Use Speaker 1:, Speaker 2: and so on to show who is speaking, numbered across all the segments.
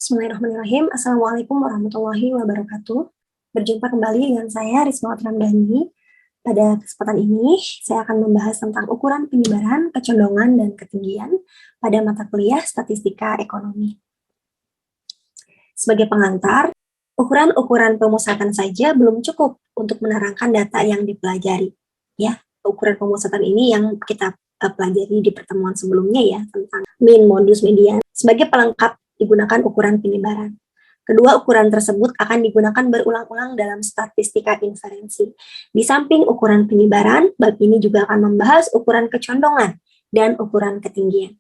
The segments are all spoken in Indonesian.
Speaker 1: Bismillahirrahmanirrahim. Assalamualaikum warahmatullahi wabarakatuh. Berjumpa kembali dengan saya, Risma Ramdhani. Pada kesempatan ini, saya akan membahas tentang ukuran penyebaran, kecondongan, dan ketinggian pada mata kuliah Statistika Ekonomi. Sebagai pengantar, ukuran-ukuran pemusatan saja belum cukup untuk menerangkan data yang dipelajari. Ya, ukuran pemusatan ini yang kita pelajari di pertemuan sebelumnya ya, tentang mean, modus, median. Sebagai pelengkap digunakan ukuran penyebaran. Kedua ukuran tersebut akan digunakan berulang-ulang dalam statistika inferensi. Di samping ukuran penyebaran, bab ini juga akan membahas ukuran kecondongan dan ukuran ketinggian.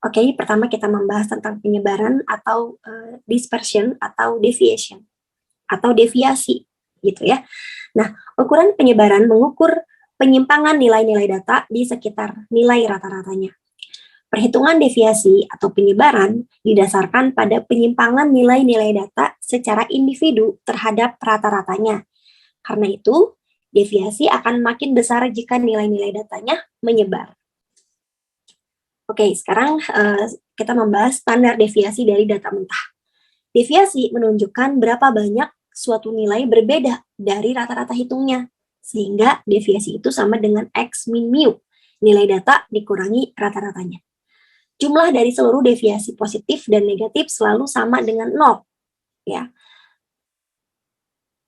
Speaker 1: Oke, pertama kita membahas tentang penyebaran atau dispersion atau deviation atau deviasi gitu ya. Nah, ukuran penyebaran mengukur penyimpangan nilai-nilai data di sekitar nilai rata-ratanya. Perhitungan deviasi atau penyebaran didasarkan pada penyimpangan nilai-nilai data secara individu terhadap rata-ratanya. Karena itu, deviasi akan makin besar jika nilai-nilai datanya menyebar. Oke, sekarang kita membahas standar deviasi dari data mentah. Deviasi menunjukkan berapa banyak suatu nilai berbeda dari rata-rata hitungnya, sehingga deviasi itu sama dengan X min mu, nilai data dikurangi rata-ratanya. Jumlah dari seluruh deviasi positif dan negatif selalu sama dengan 0. Ya.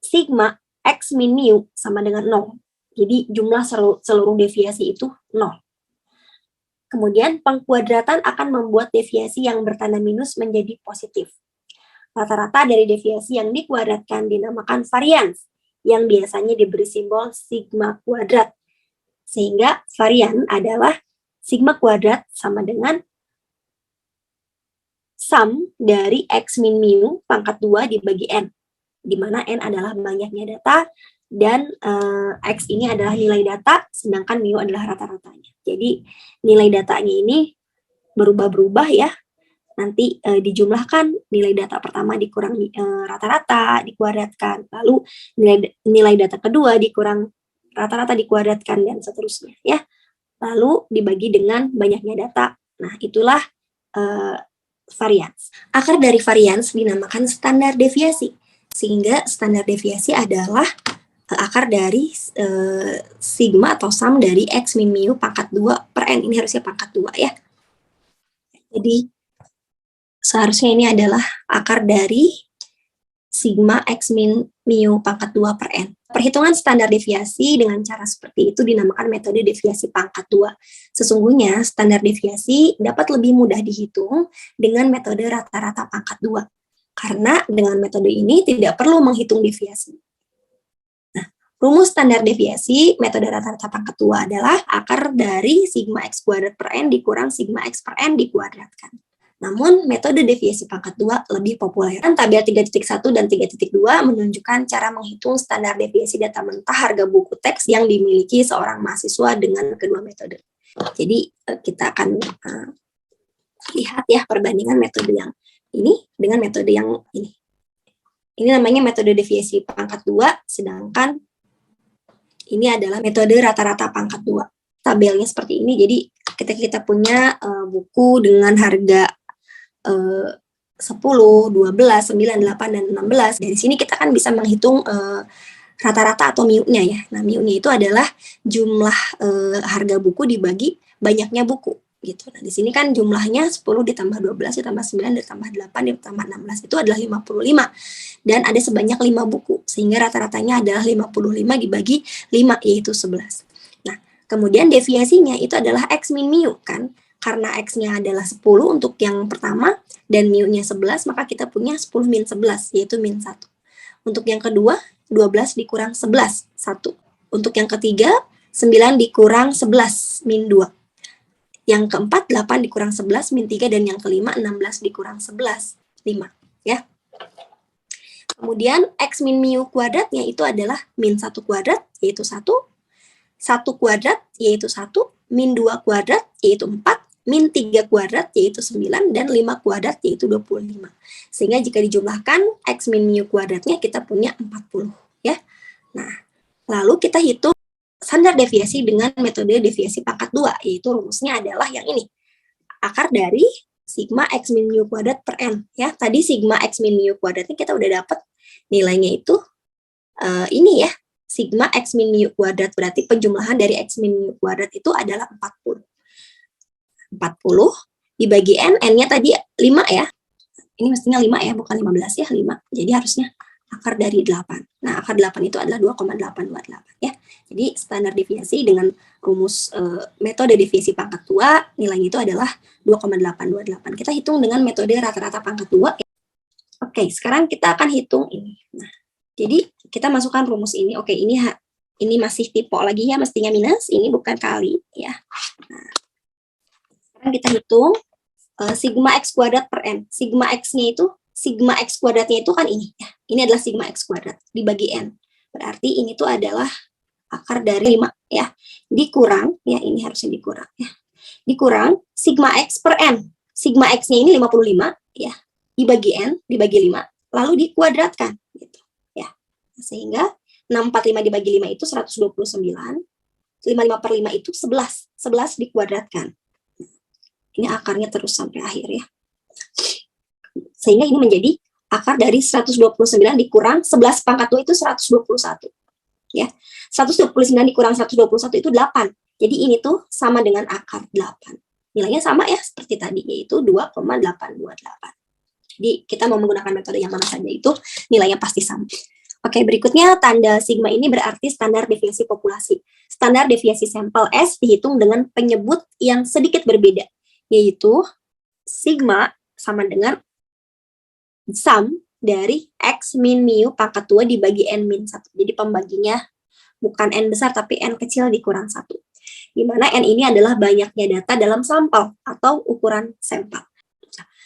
Speaker 1: Sigma X min mu sama dengan 0. Jadi jumlah seluruh deviasi itu 0. Kemudian pengkuadratan akan membuat deviasi yang bertanda minus menjadi positif. Rata-rata dari deviasi yang dikuadratkan dinamakan varians, yang biasanya diberi simbol sigma kuadrat. Sehingga varian adalah sigma kuadrat sama dengan sum dari X min mu pangkat 2 dibagi N, di mana N adalah banyaknya data, dan X ini adalah nilai data, sedangkan mu adalah rata-ratanya. Jadi nilai datanya ini berubah-berubah ya, nanti dijumlahkan, nilai data pertama dikurang rata-rata, dikuadratkan, lalu nilai data kedua dikurang rata-rata dikuadratkan, dan seterusnya ya. Lalu dibagi dengan banyaknya data. Nah, itulah varians. Akar dari varians dinamakan standar deviasi, sehingga standar deviasi adalah akar dari sigma atau sum dari X min mu pangkat 2 per N. Ini harusnya pangkat 2 ya. Jadi seharusnya ini adalah akar dari sigma X min mu pangkat 2 per N. Perhitungan standar deviasi dengan cara seperti itu dinamakan metode deviasi pangkat 2. Sesungguhnya standar deviasi dapat lebih mudah dihitung dengan metode rata-rata pangkat 2. Karena dengan metode ini tidak perlu menghitung deviasi. Nah, rumus standar deviasi metode rata-rata pangkat 2 adalah akar dari sigma X kuadrat per N dikurang sigma X per N dikuadratkan. Namun, metode deviasi pangkat 2 lebih populer. Tabel 3.1 dan 3.2 menunjukkan cara menghitung standar deviasi data mentah harga buku teks yang dimiliki seorang mahasiswa dengan kedua metode. Jadi, kita akan lihat ya perbandingan metode yang ini dengan metode yang ini. Ini namanya metode deviasi pangkat 2, sedangkan ini adalah metode rata-rata pangkat 2. Tabelnya seperti ini, jadi ketika kita punya buku dengan harga 10, 12, 9, 8, dan 16. Dari sini kita kan bisa menghitung rata-rata atau mu-nya ya. Nah, mu-nya itu adalah jumlah harga buku dibagi banyaknya buku gitu. Nah, di sini kan jumlahnya 10 ditambah 12 ditambah 9 ditambah 8 ditambah 16 itu adalah 55. Dan ada sebanyak 5 buku, sehingga rata-ratanya adalah 55 dibagi 5 yaitu 11. Nah, kemudian deviasinya itu adalah X min mu kan. Karena X-nya adalah 10 untuk yang pertama, dan mu-nya 11, maka kita punya 10 min 11, yaitu min 1. Untuk yang kedua, 12 dikurang 11, 1. Untuk yang ketiga, 9 dikurang 11, min 2. Yang keempat, 8 dikurang 11, min 3. Dan yang kelima, 16 dikurang 11, 5. Ya. Kemudian, X min mu kuadratnya itu adalah min 1 kuadrat, yaitu 1. 1 kuadrat, yaitu 1. Min 2 kuadrat, yaitu 4. Min 3 kuadrat yaitu 9, dan 5 kuadrat yaitu 25. Sehingga jika dijumlahkan X min mu kuadratnya kita punya 40 ya. Nah, lalu kita hitung standar deviasi dengan metode deviasi pangkat 2, yaitu rumusnya adalah yang ini. Akar dari sigma X min mu kuadrat per N. Ya, tadi sigma X min mu kuadratnya kita udah dapat nilainya itu ini ya, sigma X min mu kuadrat, berarti penjumlahan dari X min mu kuadrat itu adalah 40. 40 dibagi N, N-nya tadi 5 ya. Ini mestinya 5 ya, bukan 15 ya, 5. Jadi harusnya akar dari 8. Nah, akar 8 itu adalah 2,828 ya. Jadi standar deviasi dengan rumus metode deviasi pangkat 2, nilainya itu adalah 2,828. Kita hitung dengan metode rata-rata pangkat 2. Oke, sekarang kita akan hitung ini. Nah, jadi kita masukkan rumus ini. Oke, ini masih tipe lagi ya, mestinya minus, ini bukan kali ya. Nah, sekarang kita hitung sigma X kuadrat per N. Sigma X kuadratnya itu kan ini ya. Ini adalah sigma X kuadrat dibagi N. Berarti ini tuh adalah akar dari 5 ya. Dikurang, ya ini harusnya dikurang ya. Dikurang sigma X per N. Sigma X-nya ini 55 ya. Dibagi N, dibagi 5, lalu dikuadratkan gitu ya. Sehingga 645 dibagi 5 itu 129. 55 per 5 itu 11. 11 dikuadratkan. Ini akarnya terus sampai akhir ya. Sehingga ini menjadi akar dari 129 dikurang 11 pangkat 2 itu 121. Ya. 129 dikurang 121 itu 8. Jadi ini tuh sama dengan akar 8. Nilainya sama ya seperti tadi, yaitu 2,828. Jadi kita mau menggunakan metode yang mana saja itu nilainya pasti sama. Oke, berikutnya tanda sigma ini berarti standar deviasi populasi. Standar deviasi sampel S dihitung dengan penyebut yang sedikit berbeda, yaitu sigma sama dengan sum dari X min mu pangkat 2 dibagi N min 1. Jadi pembaginya bukan N besar tapi N kecil dikurang 1. Di mana N ini adalah banyaknya data dalam sampel atau ukuran sampel.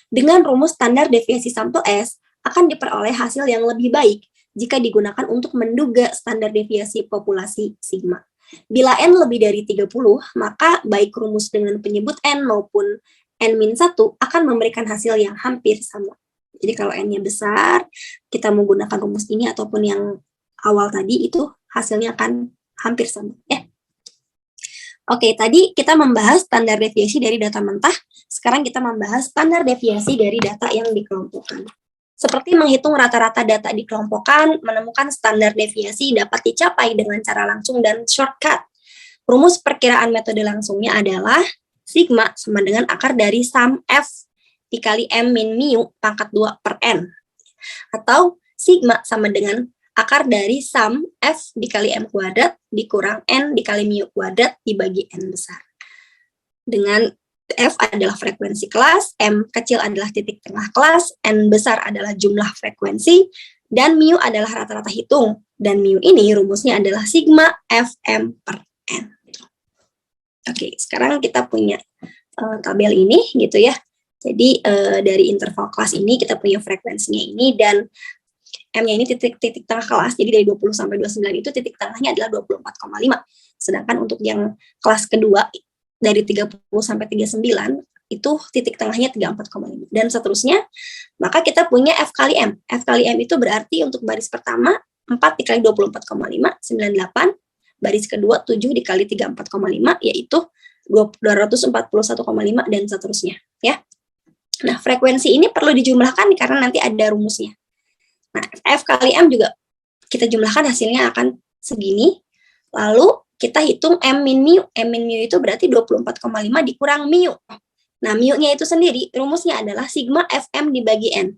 Speaker 1: Dengan rumus standar deviasi sampel S akan diperoleh hasil yang lebih baik jika digunakan untuk menduga standar deviasi populasi sigma. Bila N lebih dari 30, maka baik rumus dengan penyebut N maupun N-1 akan memberikan hasil yang hampir sama. Jadi kalau N-nya besar, kita menggunakan rumus ini ataupun yang awal tadi, itu hasilnya akan hampir sama. Oke, tadi kita membahas standar deviasi dari data mentah, sekarang kita membahas standar deviasi dari data yang dikelompokkan. Seperti menghitung rata-rata data dikelompokkan, menemukan standar deviasi dapat dicapai dengan cara langsung dan shortcut. Rumus perkiraan metode langsungnya adalah sigma sama dengan akar dari sum F dikali M min mu pangkat 2 per N. Atau sigma sama dengan akar dari sum F dikali M kuadrat dikurang N dikali mu kuadrat dibagi N besar. Dengan F adalah frekuensi kelas, M kecil adalah titik tengah kelas, N besar adalah jumlah frekuensi, dan mu adalah rata-rata hitung. Dan mu ini rumusnya adalah sigma Fm per N. Oke, sekarang kita punya tabel ini gitu ya. Jadi dari interval kelas ini kita punya frekuensinya ini, dan M-nya ini titik tengah kelas, jadi dari 20 sampai 29 itu titik tengahnya adalah 24,5. Sedangkan untuk yang kelas kedua, dari 30 sampai 39, itu titik tengahnya 34,5. Dan seterusnya, maka kita punya F kali M. F kali M itu berarti untuk baris pertama, 4 dikali 24,5, 98. Baris kedua, 7 dikali 34,5, yaitu 241,5, dan seterusnya. Ya. Nah, frekuensi ini perlu dijumlahkan karena nanti ada rumusnya. Nah, F kali M juga kita jumlahkan hasilnya akan segini. Lalu kita hitung M min mu. M min mu itu berarti 24,5 dikurang mu. Nah, mu-nya itu sendiri rumusnya adalah sigma Fm dibagi N.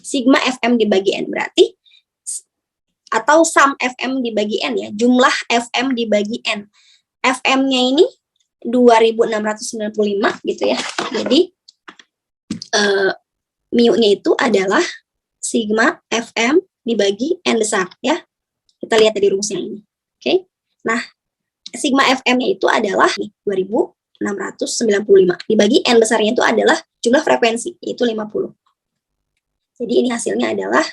Speaker 1: Sigma Fm dibagi N berarti, atau sum Fm dibagi N ya, jumlah Fm dibagi N. Fm-nya ini 2695 gitu ya. Jadi mu-nya itu adalah sigma Fm dibagi N besar ya. Kita lihat dari rumusnya ini. Oke. Nah, sigma Fm-nya itu adalah 2695 dibagi N besarnya itu adalah jumlah frekuensi, yaitu 50. Jadi ini hasilnya adalah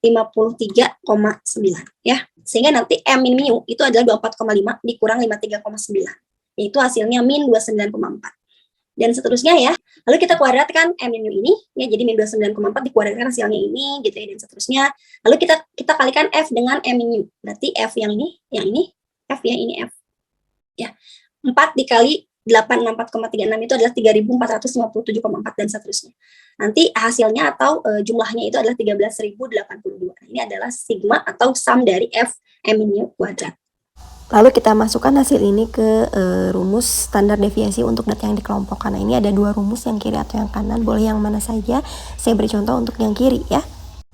Speaker 1: 53,9 ya. Sehingga nanti M min mu itu adalah 24,5 dikurang 53,9, yaitu hasilnya min 29,4. Dan seterusnya ya. Lalu kita kuadratkan M min mu ini ya, jadi min 29,4 dikuadratkan hasilnya ini gitu ya, dan seterusnya. Lalu kita kalikan F dengan M min mu. Berarti F yang ini F ya, ini F. Ya. 4 dikali 864,36 itu adalah 3.457,4 dan seterusnya. Nanti hasilnya atau jumlahnya itu adalah 13.082. Ini adalah sigma atau sum dari F M min kuadrat. Lalu kita masukkan hasil ini ke rumus standar deviasi untuk data yang dikelompokkan. Nah, ini ada dua rumus, yang kiri atau yang kanan, boleh yang mana saja. Saya beri contoh untuk yang kiri ya.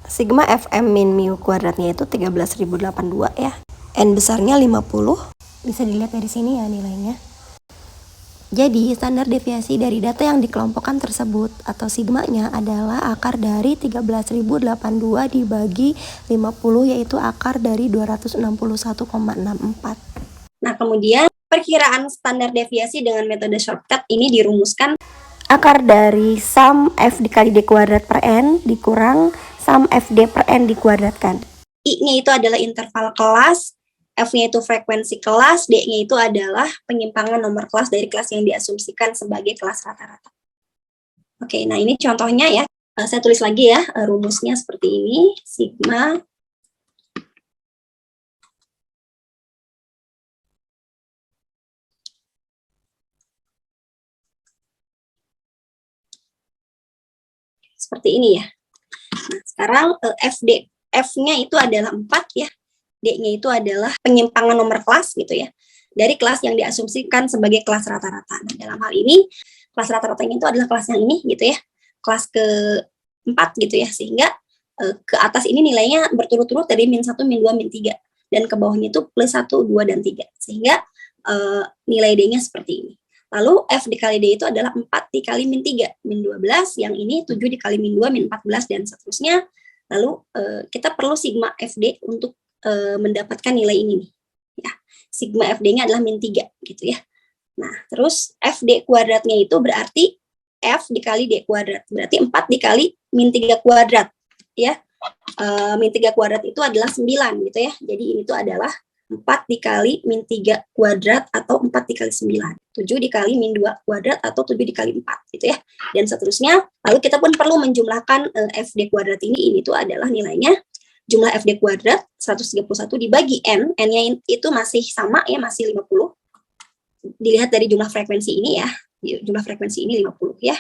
Speaker 1: Sigma Fm min mu kuadratnya itu 13.082 ya. N besarnya 50. Bisa dilihat dari sini ya nilainya. Jadi standar deviasi dari data yang dikelompokkan tersebut atau sigmanya adalah akar dari 13.082 dibagi 50, yaitu akar dari 261,64. Nah, kemudian perkiraan standar deviasi dengan metode shortcut ini dirumuskan akar dari sum F dikali D kuadrat per N dikurang sum FD per N dikuadratkan. I-nya itu adalah interval kelas, F-nya itu frekuensi kelas, D-nya itu adalah penyimpangan nomor kelas dari kelas yang diasumsikan sebagai kelas rata-rata. Oke, nah ini contohnya ya. Saya tulis lagi ya, rumusnya seperti ini. Sigma seperti ini ya. Nah, sekarang F-nya itu adalah 4 ya. D-nya itu adalah penyimpangan nomor kelas gitu ya, dari kelas yang diasumsikan sebagai kelas rata-rata. Nah, dalam hal ini, kelas rata-ratanya itu adalah kelas yang ini gitu ya, kelas ke-4 gitu ya, sehingga ke atas ini nilainya berturut-turut dari min 1, min 2, min 3, dan ke bawahnya itu plus 1, 2, dan 3, sehingga nilai D-nya seperti ini. Lalu F dikali D itu adalah 4 dikali min 3, min 12, yang ini 7 dikali min 2, min 14, dan seterusnya. Lalu kita perlu sigma FD untuk mendapatkan nilai ini nih ya. Sigma FD-nya adalah min 3 gitu ya. Nah, terus FD kuadratnya itu berarti F dikali D kuadrat, berarti 4 dikali min 3 kuadrat ya. Min 3 kuadrat itu adalah 9 gitu ya. Jadi ini tuh adalah 4 dikali min 3 kuadrat atau 4 dikali 9. 7 dikali min 2 kuadrat atau 7 dikali 4 gitu ya. Dan seterusnya. Lalu kita pun perlu menjumlahkan FD kuadrat ini tuh adalah nilainya jumlah FD kuadrat 131 dibagi N. N-nya itu masih sama ya, masih 50. Dilihat dari jumlah frekuensi ini ya. Jumlah frekuensi ini 50 ya.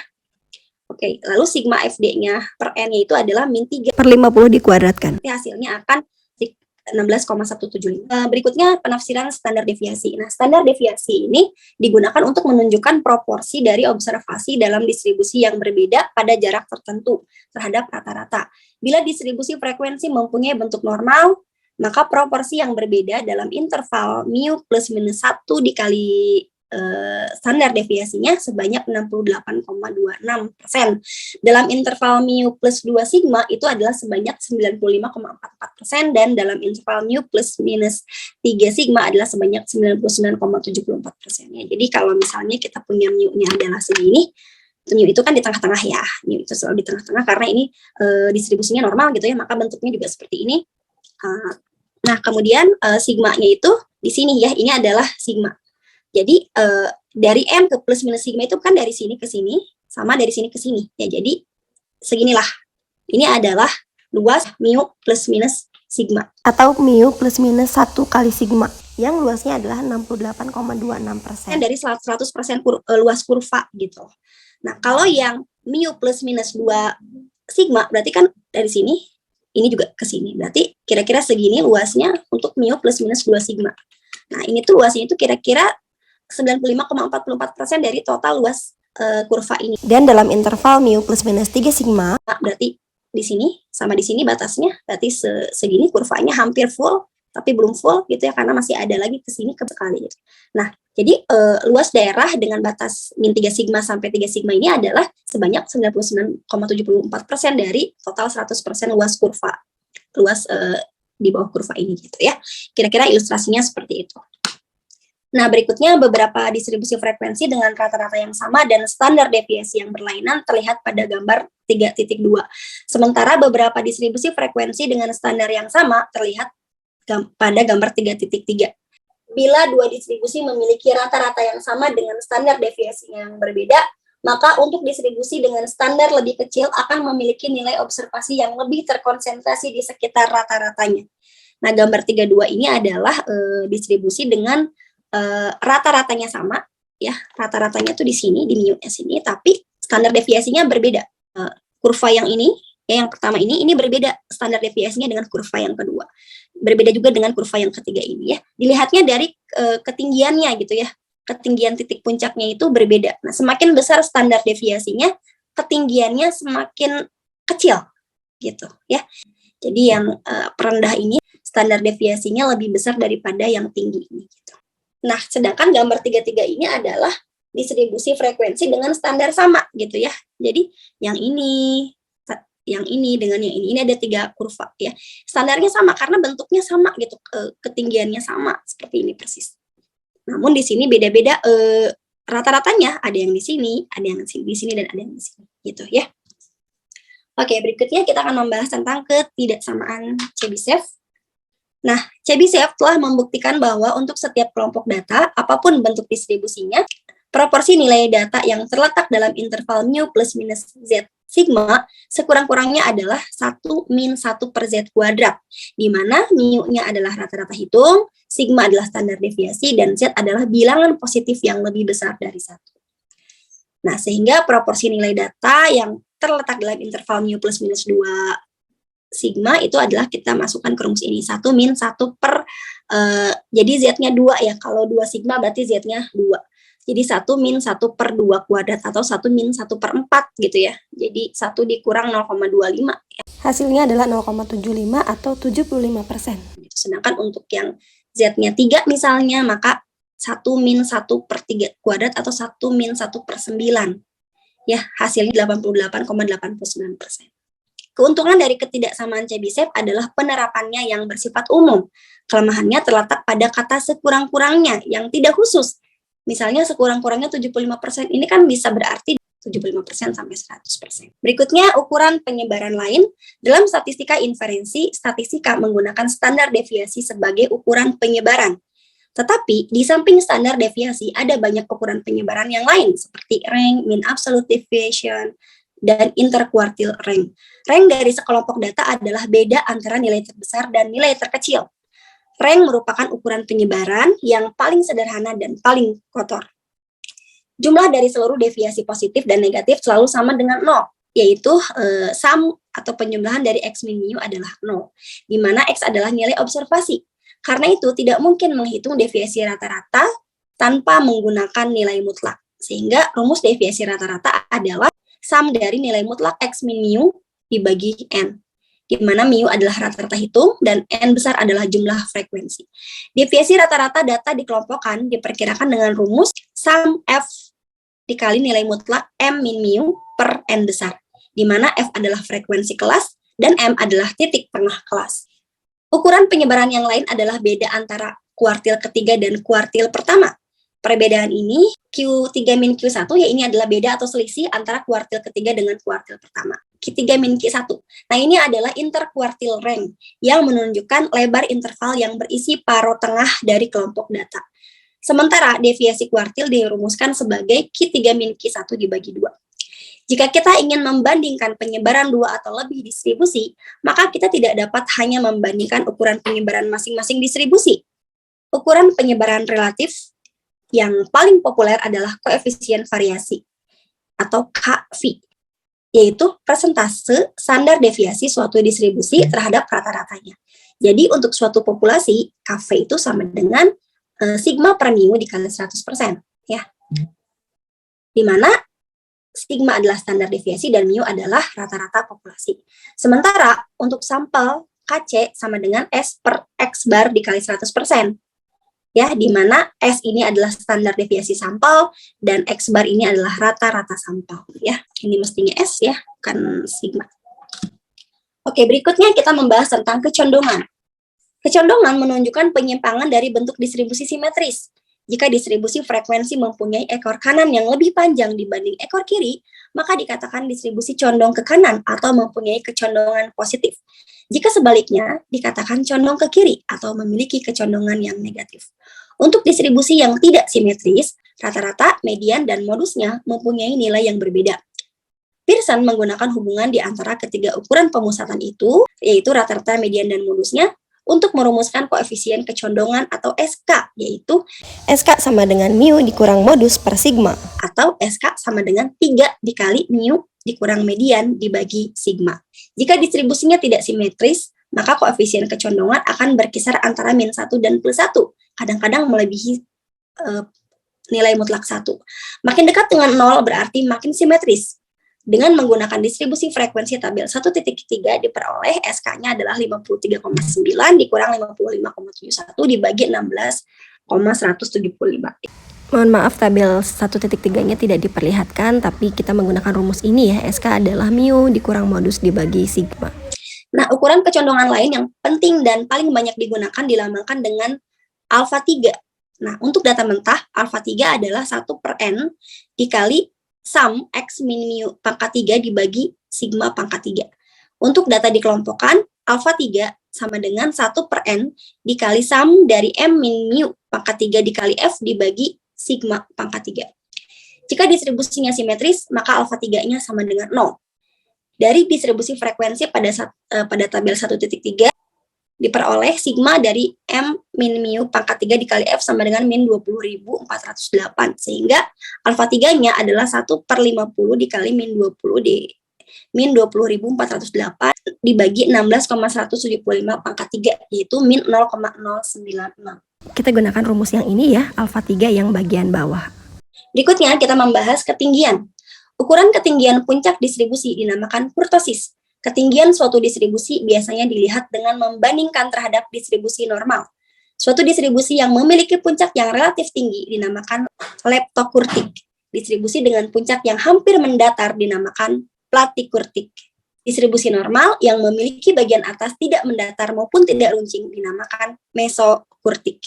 Speaker 1: Oke, lalu sigma FD-nya per N-nya itu adalah min 3 per 50 dikuadratkan. Hasilnya akan 16,175. Berikutnya penafsiran standar deviasi. Nah, standar deviasi ini digunakan untuk menunjukkan proporsi dari observasi dalam distribusi yang berbeda pada jarak tertentu terhadap rata-rata. Bila distribusi frekuensi mempunyai bentuk normal, maka proporsi yang berbeda dalam interval mu plus minus 1 dikali standar deviasinya sebanyak 68,26%. Dalam interval mu plus 2 sigma itu adalah sebanyak 95,44%, dan dalam interval mu plus minus 3 sigma adalah sebanyak 99,74%. Ya, jadi kalau misalnya kita punya mu-nya adalah segini, mu itu kan di tengah-tengah ya, mu itu selalu di tengah-tengah karena ini distribusinya normal gitu ya, maka bentuknya juga seperti ini. Nah, kemudian sigma-nya itu di sini ya, ini adalah sigma. Jadi dari M ke plus minus sigma itu kan dari sini ke sini, sama dari sini ke sini. Ya, jadi seginilah. Ini adalah luas mu plus minus sigma. Atau mu plus minus 1 kali sigma. Yang luasnya adalah 68,26%. Dari 100% luas kurva gitu. Nah, kalau yang mu plus minus 2 sigma, berarti kan dari sini, ini juga ke sini. Berarti kira-kira segini luasnya untuk mu plus minus 2 sigma. Nah, ini tuh luasnya itu kira-kira 95,44% dari total luas kurva ini. Dan dalam interval mu plus minus 3 sigma, berarti di sini sama di sini batasnya, berarti segini kurvanya hampir full, tapi belum full gitu ya, karena masih ada lagi ke sini ke sekali gitu. Nah, jadi luas daerah dengan batas min 3 sigma sampai 3 sigma ini adalah sebanyak 99,74% dari total 100% luas kurva. Luas di bawah kurva ini gitu ya. Kira-kira ilustrasinya seperti itu. Nah, berikutnya beberapa distribusi frekuensi dengan rata-rata yang sama dan standar deviasi yang berlainan terlihat pada gambar 3.2. Sementara beberapa distribusi frekuensi dengan standar yang sama terlihat pada gambar 3.3. Bila dua distribusi memiliki rata-rata yang sama dengan standar deviasi yang berbeda, maka untuk distribusi dengan standar lebih kecil akan memiliki nilai observasi yang lebih terkonsentrasi di sekitar rata-ratanya. Nah, gambar 32 ini adalah distribusi dengan rata-ratanya sama, ya, rata-ratanya tuh di sini, di mu-nya sini, tapi standar deviasinya berbeda. Kurva yang ini, ya, yang pertama ini berbeda standar deviasinya dengan kurva yang kedua. Berbeda juga dengan kurva yang ketiga ini, ya. Dilihatnya dari ketinggiannya gitu ya. Ketinggian titik puncaknya itu berbeda. Nah, semakin besar standar deviasinya, ketinggiannya semakin kecil gitu ya. Jadi yang perendah ini standar deviasinya lebih besar daripada yang tinggi ini gitu. Nah, sedangkan gambar 33 ini adalah distribusi frekuensi dengan standar sama gitu ya. Jadi yang ini dengan yang ini ada 3 kurva ya. Standarnya sama karena bentuknya sama gitu, ketinggiannya sama seperti ini persis. Namun di sini beda-beda rata-ratanya, ada yang di sini, ada yang di sini, dan ada yang di sini gitu ya. Oke, berikutnya kita akan membahas tentang ketidaksamaan Chebyshev. Nah, Chebyshev telah membuktikan bahwa untuk setiap kelompok data, apapun bentuk distribusinya, proporsi nilai data yang terletak dalam interval mu plus minus z sigma sekurang-kurangnya adalah 1 min 1 per z kuadrat, di mana mu-nya adalah rata-rata hitung, sigma adalah standar deviasi, dan z adalah bilangan positif yang lebih besar dari 1. Nah, sehingga proporsi nilai data yang terletak dalam interval mu plus minus 2 sigma itu adalah kita masukkan ke rumus ini, 1 min 1 per, jadi z-nya 2 ya, kalau 2 sigma berarti z-nya 2. Jadi 1 min 1 per 2 kuadrat atau 1 min 1 per 4 gitu ya. Jadi 1 dikurang 0,25.
Speaker 2: Hasilnya adalah 0,75 atau 75%.
Speaker 1: Sedangkan untuk yang Z-nya 3 misalnya, maka 1 min 1 per 3 kuadrat atau 1 min 1 per 9. Ya, hasilnya 88,89%. Keuntungan dari ketidaksamaan Chebyshev adalah penerapannya yang bersifat umum. Kelemahannya terletak pada kata sekurang-kurangnya yang tidak khusus. Misalnya sekurang-kurangnya 75%, ini kan bisa berarti 75% sampai 100%. Berikutnya, ukuran penyebaran lain. Dalam statistika inferensi, statistika menggunakan standar deviasi sebagai ukuran penyebaran. Tetapi, di samping standar deviasi, ada banyak ukuran penyebaran yang lain, seperti rank, mean absolute deviation, dan interquartile rank. Rank dari sekelompok data adalah beda antara nilai terbesar dan nilai terkecil. Rank merupakan ukuran penyebaran yang paling sederhana dan paling kotor. Jumlah dari seluruh deviasi positif dan negatif selalu sama dengan 0, yaitu sum atau penjumlahan dari X min mu adalah 0, di mana X adalah nilai observasi. Karena itu tidak mungkin menghitung deviasi rata-rata tanpa menggunakan nilai mutlak. Sehingga rumus deviasi rata-rata adalah sum dari nilai mutlak X min mu dibagi N, di mana mu adalah rata-rata hitung dan N besar adalah jumlah frekuensi. Deviasi rata-rata data dikelompokkan diperkirakan dengan rumus sum F dikali nilai mutlak M min mu per N besar, di mana F adalah frekuensi kelas dan M adalah titik tengah kelas. Ukuran penyebaran yang lain adalah beda antara kuartil ketiga dan kuartil pertama. Perbedaan ini Q3 min Q1 ya, ini adalah beda atau selisih antara kuartil ketiga dengan kuartil pertama. Q3 min Q1. Nah, ini adalah interquartile rank yang menunjukkan lebar interval yang berisi paro tengah dari kelompok data. Sementara deviasi kuartil dirumuskan sebagai Q3 min Q1 dibagi 2. Jika kita ingin membandingkan penyebaran 2 atau lebih distribusi, maka kita tidak dapat hanya membandingkan ukuran penyebaran masing-masing distribusi. Ukuran penyebaran relatif yang paling populer adalah koefisien variasi atau KV, yaitu persentase standar deviasi suatu distribusi terhadap rata-ratanya. Jadi untuk suatu populasi, KV itu sama dengan sigma per mu dikali 100%, ya. Di mana sigma adalah standar deviasi dan mu adalah rata-rata populasi. Sementara untuk sampel KC sama dengan S per X bar dikali 100%. Ya, di mana S ini adalah standar deviasi sampel dan X bar ini adalah rata-rata sampel, ya. Ini mestinya S ya, bukan sigma. Oke, berikutnya kita membahas tentang kecondongan. Kecondongan menunjukkan penyimpangan dari bentuk distribusi simetris. Jika distribusi frekuensi mempunyai ekor kanan yang lebih panjang dibanding ekor kiri, maka dikatakan distribusi condong ke kanan atau mempunyai kecondongan positif. Jika sebaliknya, dikatakan condong ke kiri atau memiliki kecondongan yang negatif. Untuk distribusi yang tidak simetris, rata-rata, median, dan modusnya mempunyai nilai yang berbeda. Pearson menggunakan hubungan di antara ketiga ukuran pemusatan itu, yaitu rata-rata, median, dan modusnya, untuk merumuskan koefisien kecondongan atau SK, yaitu
Speaker 2: SK sama dengan mu dikurang modus per sigma.
Speaker 1: atau SK sama dengan 3 dikali mu dikurang median dibagi sigma. Jika distribusinya tidak simetris, maka koefisien kecondongan akan berkisar antara min 1 dan plus 1, kadang-kadang melebihi nilai mutlak 1. Makin dekat dengan 0 berarti makin simetris. Dengan menggunakan distribusi frekuensi tabel 1.3 diperoleh SK-nya adalah 53,9 dikurang 55,71 dibagi 16,175.
Speaker 2: Mohon maaf, tabel 1.3-nya tidak diperlihatkan, tapi kita menggunakan rumus ini ya. SK adalah mu dikurang modus dibagi sigma.
Speaker 1: Nah, ukuran kecondongan lain yang penting dan paling banyak digunakan dilambangkan dengan alfa 3. Nah, untuk data mentah, alfa 3 adalah 1/n dikali sum X min mu pangkat 3 dibagi sigma pangkat 3. Untuk data dikelompokkan, alfa 3 sama dengan 1/n dikali sum dari M min mu pangkat 3 dikali F dibagi sigma pangkat 3. Jika distribusinya simetris, maka alfa 3-nya sama dengan 0. Dari distribusi frekuensi pada tabel 1.3, diperoleh sigma dari M min mu pangkat 3 dikali F sama dengan min 20.408, sehingga alfa 3-nya adalah 1/50 dikali min 20.408 dibagi 16,175 pangkat 3, yaitu min 0,096.
Speaker 2: Kita gunakan rumus yang ini ya, alfa 3 yang bagian bawah.
Speaker 1: Berikutnya kita membahas ketinggian. Ukuran ketinggian puncak distribusi dinamakan kurtosis. Ketinggian suatu distribusi biasanya dilihat dengan membandingkan terhadap distribusi normal. Suatu distribusi yang memiliki puncak yang relatif tinggi dinamakan leptokurtik. Distribusi dengan puncak yang hampir mendatar dinamakan platikurtik. Distribusi normal yang memiliki bagian atas tidak mendatar maupun tidak runcing dinamakan mesokurtik.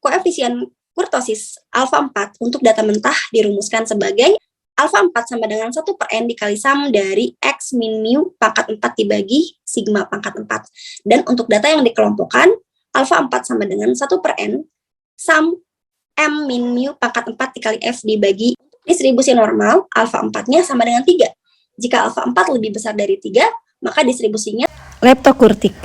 Speaker 1: Koefisien kurtosis alfa 4 untuk data mentah dirumuskan sebagai alfa 4 sama dengan 1/n dikali sum dari X min mu pangkat 4 dibagi sigma pangkat 4. Dan untuk data yang dikelompokkan, alfa 4 sama dengan 1/n sum M min mu pangkat 4 dikali F dibagi distribusi normal, alfa 4-nya sama dengan 3. Jika alfa 4 lebih besar dari 3, maka distribusinya
Speaker 2: Leptokurtik.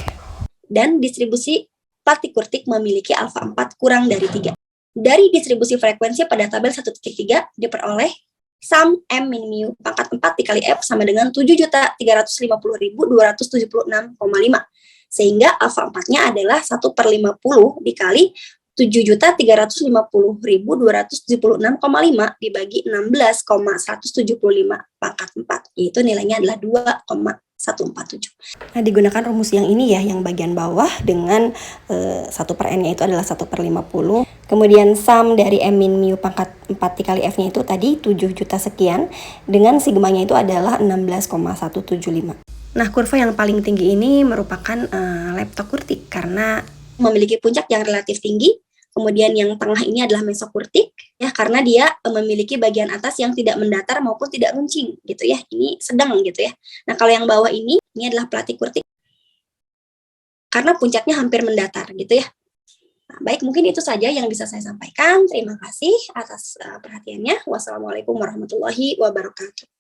Speaker 1: dan distribusi platikurtik memiliki alfa 4 kurang dari 3. Dari distribusi frekuensi pada tabel 1.3 diperoleh sum M min mu pangkat 4 dikali F sama dengan 7.350.276,5. Sehingga alfa 4-nya adalah 1/50 dikali 7.350.276,5 dibagi 16,175 pangkat 4, yaitu nilainya adalah 2,147.
Speaker 2: Nah, digunakan rumus yang ini ya, yang bagian bawah dengan 1/n-nya itu adalah 1/50. Kemudian sum dari M min mu pangkat 4 dikali F-nya itu tadi 7 juta sekian, dengan sigmanya itu adalah 16,175. Nah, kurva yang paling tinggi ini merupakan leptokurtik karena
Speaker 1: memiliki puncak yang relatif tinggi. Kemudian yang tengah ini adalah mesokurtik ya, karena dia memiliki bagian atas yang tidak mendatar maupun tidak runcing gitu ya. Ini sedang gitu ya. Nah, kalau yang bawah ini adalah platikurtik karena puncaknya hampir mendatar gitu ya. Nah, baik, mungkin itu saja yang bisa saya sampaikan. Terima kasih atas perhatiannya. Wassalamualaikum warahmatullahi wabarakatuh.